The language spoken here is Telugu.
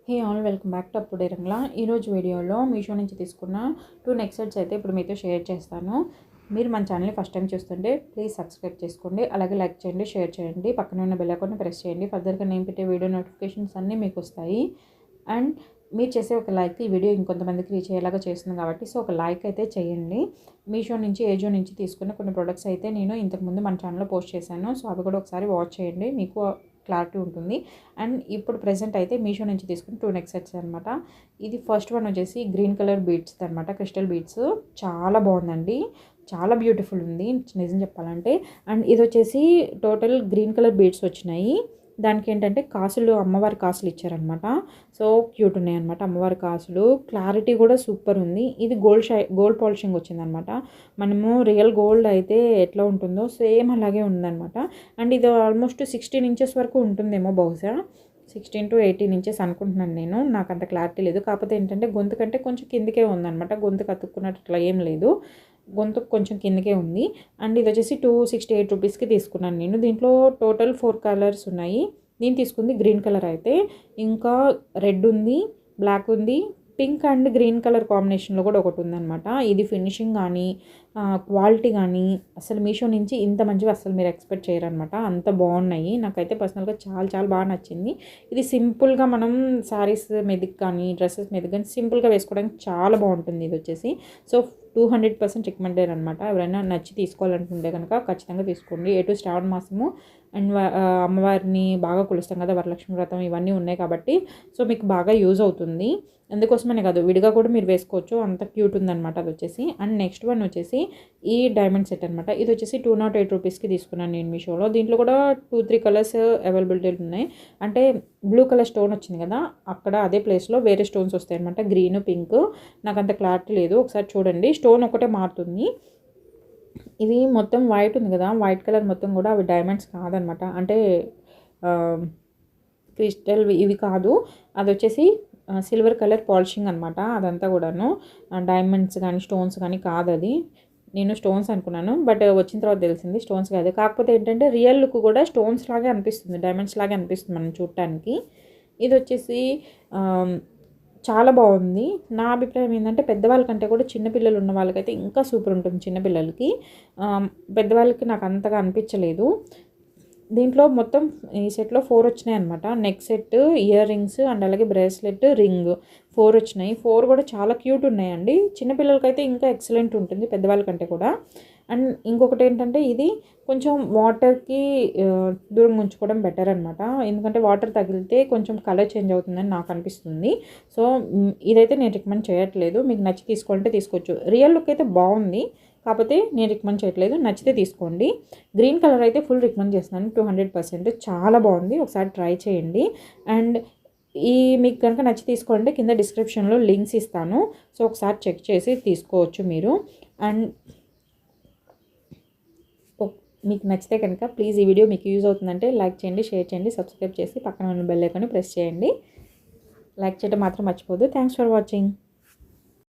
Hey all welcome back to అప్పుడే రంగ్లా. ఈరోజు వీడియోలో మీషో నుంచి తీసుకున్న 2 నెక్ సెట్స్ అయితే ఇప్పుడు మీతో షేర్ చేస్తాను. మీరు మన ఛానల్ని ఫస్ట్ టైం చూస్తుంటే ప్లీజ్ సబ్స్క్రైబ్ చేసుకోండి, అలాగే లైక్ చేయండి, షేర్ చేయండి, పక్కన ఉన్న బెల్ ఐకాన్ని ప్రెస్ చేయండి. ఫర్దర్గా నేను పెట్టే వీడియో నోటిఫికేషన్స్ అన్నీ మీకు వస్తాయి. అండ్ మీరు చేసే ఒక లైక్ ఈ వీడియో ఇంకొంతమందికి రీచ్ అయ్యేలాగా చేస్తుంది కాబట్టి సో ఒక లైక్ అయితే చేయండి. మీషో నుంచి ఏజో నుంచి తీసుకున్న కొన్ని ప్రొడక్ట్స్ అయితే నేను ఇంతకుముందు మన ఛానల్లో పోస్ట్ చేశాను. సో అవి కూడా ఒకసారి వాచ్ చేయండి, మీకు క్లారిటీ ఉంటుంది. అండ్ ఇప్పుడు ప్రెజెంట్ అయితే మీషో నుంచి తీసుకుని 2 నెక్ సెట్స్ అనమాట. ఇది ఫస్ట్ వన్ వచ్చేసి గ్రీన్ కలర్ బీడ్స్ అనమాట, క్రిస్టల్ బీడ్స్. చాలా బాగుందండి, చాలా బ్యూటిఫుల్ ఉంది నిజం చెప్పాలంటే. అండ్ ఇది వచ్చేసి టోటల్ గ్రీన్ కలర్ బీడ్స్ వచ్చినాయి. దానికి ఏంటంటే కాసులు, అమ్మవారి కాసులు ఇచ్చారనమాట. సో క్యూట్ ఉన్నాయి అనమాట అమ్మవారి కాసులు. క్లారిటీ కూడా సూపర్ ఉంది. ఇది గోల్డ్ పాలిషింగ్ వచ్చిందనమాట. మనము రియల్ గోల్డ్ అయితే ఎట్లా ఉంటుందో సేమ్ అలాగే ఉందన్నమాట. అండ్ ఇది ఆల్మోస్ట్ 16 ఇంచెస్ వరకు ఉంటుందేమో, బహుశా 16 to 18 ఇంచెస్ అనుకుంటున్నాను నేను, నాకు అంత క్లారిటీ లేదు. కాకపోతే ఏంటంటే గొంతు కంటే కొంచెం కిందకే ఉందన్నమాట. గొంతుకు అతుక్కున్నట్టు ఇట్లా ఏం లేదు, గొంతుకు కొంచెం కిందకే ఉంది. అండ్ ఇది వచ్చేసి 268 రూపీస్కి తీసుకున్నాను నేను. దీంట్లో టోటల్ 4 కలర్స్ ఉన్నాయి. నేను తీసుకుంది గ్రీన్ కలర్ అయితే, ఇంకా రెడ్ ఉంది, బ్లాక్ ఉంది, పింక్ అండ్ గ్రీన్ కలర్ కాంబినేషన్లో కూడా ఒకటి ఉందన్నమాట. ఇది ఫినిషింగ్ కానీ క్వాలిటీ కానీ అసలు మీషో నుంచి ఇంత మంచిగా అసలు మీరు ఎక్స్పెక్ట్ చేయరనమాట. అంత బాగున్నాయి. నాకైతే పర్సనల్గా చాలా చాలా బాగా నచ్చింది. ఇది సింపుల్గా మనం శారీస్ మీదకి కానీ డ్రెస్సెస్ మీదకి కానీ సింపుల్గా వేసుకోవడానికి చాలా బాగుంటుంది. ఇది వచ్చేసి సో 200% రికమెండెడ్ అనమాట. ఎవరైనా నచ్చి తీసుకోవాలనుకుంటే కనుక ఖచ్చితంగా తీసుకోండి. ఎటు శ్రావణ మాసము అండ్ అమ్మవారిని బాగా కొలుస్తాం కదా, వరలక్ష్మి వ్రతం ఇవన్నీ ఉన్నాయి కాబట్టి సో మీకు బాగా యూజ్ అవుతుంది. అందుకోసమనే కాదు, విడిగా కూడా మీరు వేసుకోవచ్చు, అంత క్యూట్ ఉందన్నమాట అది వచ్చేసి. అండ్ నెక్స్ట్ వన్ వచ్చేసి ఈ డైమండ్ సెట్ అనమాట. ఇది వచ్చేసి 208 రూపీస్కి తీసుకున్నాను నేను మీషోలో. దీంట్లో కూడా 2-3 కలర్స్ అవైలబిలిటీ ఉన్నాయి. అంటే బ్లూ కలర్ స్టోన్ వచ్చింది కదా, అక్కడ అదే ప్లేస్లో వేరే స్టోన్స్ వస్తాయి అనమాట, గ్రీన్ పింక్. నాకు అంత క్లారిటీ లేదు, ఒకసారి చూడండి. స్టోన్ ఒకటే మారుతుంది. ఇది మొత్తం వైట్ ఉంది కదా, వైట్ కలర్ మొత్తం కూడా అవి డైమండ్స్ కాదనమాట. అంటే క్రిస్టల్ ఇవి కాదు, అది వచ్చేసి సిల్వర్ కలర్ పాలిషింగ్ అనమాట. అదంతా కూడాను డైమండ్స్ కానీ స్టోన్స్ కానీ కాదు. అది నేను స్టోన్స్ అనుకున్నాను, బట్ వచ్చిన తర్వాత తెలిసింది స్టోన్స్ కాదు. కాకపోతే ఏంటంటే రియల్ లుక్ కూడా స్టోన్స్ లాగే అనిపిస్తుంది, డైమండ్స్ లాగే అనిపిస్తుంది మనం చూడటానికి. ఇది వచ్చేసి చాలా బాగుంది. నా అభిప్రాయం ఏంటంటే పెద్దవాళ్ళకంటే కూడా చిన్నపిల్లలు ఉన్న వాళ్ళకైతే ఇంకా సూపర్ ఉంటుంది. చిన్నపిల్లలకి, పెద్దవాళ్ళకి నాకు అంతగా అనిపించలేదు. దీంట్లో మొత్తం ఈ సెట్లో 4 వచ్చినాయి అనమాట. Neck set, ear rings and అలాగే బ్రేస్లెట్, రింగ్ 4 వచ్చినాయి. 4 కూడా చాలా క్యూట్ ఉన్నాయండి. చిన్నపిల్లలకైతే ఇంకా ఎక్సలెంట్ ఉంటుంది, పెద్దవాళ్ళకంటే కూడా. అండ్ ఇంకొకటి ఏంటంటే ఇది కొంచెం వాటర్కి దూరంగా ఉంచుకోవడం బెటర్ అనమాట. ఎందుకంటే వాటర్ తగిలితే కొంచెం కలర్ చేంజ్ అవుతుందని నాకు అనిపిస్తుంది. సో ఇదైతే నేను రికమెండ్ చేయట్లేదు. మీకు నచ్చి తీసుకోవాలంటే తీసుకోవచ్చు. రియల్ లుక్ అయితే బాగుంది, కాకపోతే నేను రికమెండ్ చేయట్లేదు. నచ్చితే తీసుకోండి. గ్రీన్ కలర్ అయితే ఫుల్ రికమెండ్ చేస్తున్నాను, 200%. చాలా బాగుంది, ఒకసారి ట్రై చేయండి. అండ్ ఈ మీకు కనుక నచ్చి తీసుకోండి, కింద డిస్క్రిప్షన్లో లింక్స్ ఇస్తాను, సో ఒకసారి చెక్ చేసి తీసుకోవచ్చు మీరు. అండ్ మీకు నచ్చితే కనుక ప్లీజ్ ఈ వీడియో మీకు యూజ్ అవుతుందంటే లైక్ చేయండి, షేర్ చేయండి, సబ్స్క్రైబ్ చేసి పక్కన ఉన్న బెల్ ఐకాన్ని ప్రెస్ చేయండి. లైక్ చేయడం మాత్రం మర్చిపోద్దు. Thanks for watching.